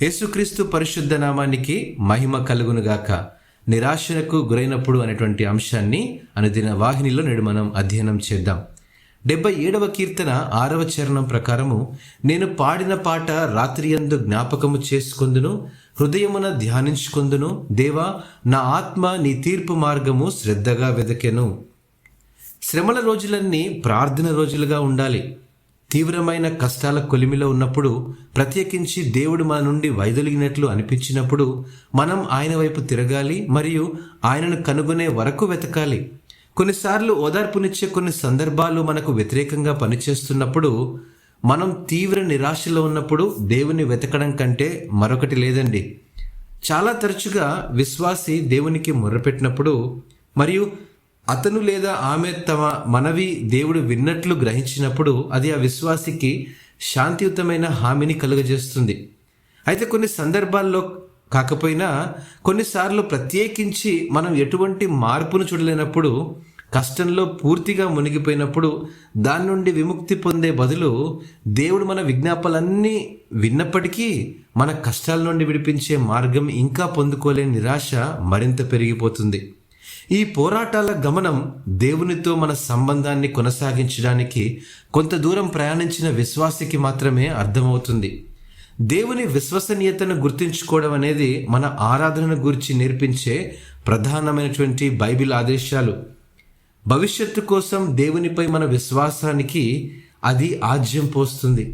యేసుక్రీస్తు పరిశుద్ధ నామానికి మహిమ కలుగునుగాక. నిరాశకు గురైనప్పుడు అనేటువంటి అంశాన్ని అనుదిన వాహినిలో నేడు మనం అధ్యయనం చేద్దాం. 77వ కీర్తన 6వ చరణం ప్రకారము, నేను పాడిన పాట రాత్రియందు జ్ఞాపకము చేసుకొందును, హృదయమున ధ్యానించుకొందును. దేవా, నా ఆత్మ నీ తీర్పు మార్గము శ్రద్ధగా వెదకెను. శ్రమల రోజులన్నీ ప్రార్థన రోజులుగా ఉండాలి. తీవ్రమైన కష్టాల కొలిమిలో ఉన్నప్పుడు, ప్రత్యేకించి దేవుడు మన నుండి వైదొలిగినట్లు అనిపించినప్పుడు మనం ఆయన వైపు తిరగాలి మరియు ఆయనను కనుగొనే వరకు వెతకాలి. కొన్నిసార్లు ఓదార్పునిచ్చే కొన్ని సందర్భాలు మనకు వ్యతిరేకంగా పనిచేస్తున్నప్పుడు, మనం తీవ్ర నిరాశలో ఉన్నప్పుడు దేవుని వెతకడం కంటే మరొకటి లేదండి. చాలా తరచుగా విశ్వాసి దేవునికి మొర్రపెట్టినప్పుడు మరియు అతను లేదా ఆమె తమ మనవి దేవుడు విన్నట్లు గ్రహించినప్పుడు అది ఆ విశ్వాసికి శాంతియుతమైన హామీని కలుగజేస్తుంది. అయితే కొన్ని సందర్భాల్లో కాకపోయినా కొన్నిసార్లు ప్రత్యేకించి మనం ఎటువంటి మార్పును చూడలేనప్పుడు, కష్టంలో పూర్తిగా మునిగిపోయినప్పుడు దాని నుండి విముక్తి పొందే బదులు దేవుడు మన విజ్ఞాపనలన్నీ విన్నప్పటికీ మన కష్టాల నుండి విడిపించే మార్గం ఇంకా పొందుకోలేని నిరాశ మరింత పెరిగిపోతుంది. ఈ పోరాటాల గమనం దేవునితో మన సంబంధాన్ని కొనసాగించడానికి కొంత దూరం ప్రయాణించిన విశ్వాసికి మాత్రమే అర్థమవుతుంది. దేవుని విశ్వసనీయతను గుర్తించుకోవడం అనేది మన ఆరాధనను గురించి నేర్పించే ప్రధానమైనటువంటి బైబిల్ ఆదేశాలు. భవిష్యత్తు కోసం దేవునిపై మన విశ్వాసానికి అది ఆజ్యం పోస్తుంది.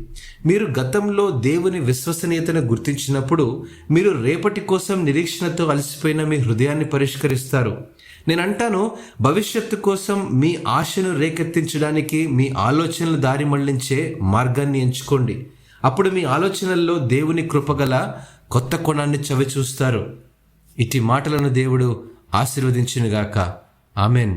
మీరు గతంలో దేవుని విశ్వసనీయతను గుర్తించినప్పుడు మీరు రేపటి కోసం నిరీక్షణతో అలసిపోయిన మీ హృదయాన్ని పరిష్కరిస్తారు. నేనంటాను, భవిష్యత్తు కోసం మీ ఆశను రేకెత్తించడానికి మీ ఆలోచనలు దారి మళ్లించే మార్గాన్ని ఎంచుకోండి. అప్పుడు మీ ఆలోచనల్లో దేవుని కృపగల కొత్త కోణాన్ని చవి చూస్తారు. ఇటు మాటలను దేవుడు ఆశీర్వదించునుగాక. ఆమెన్.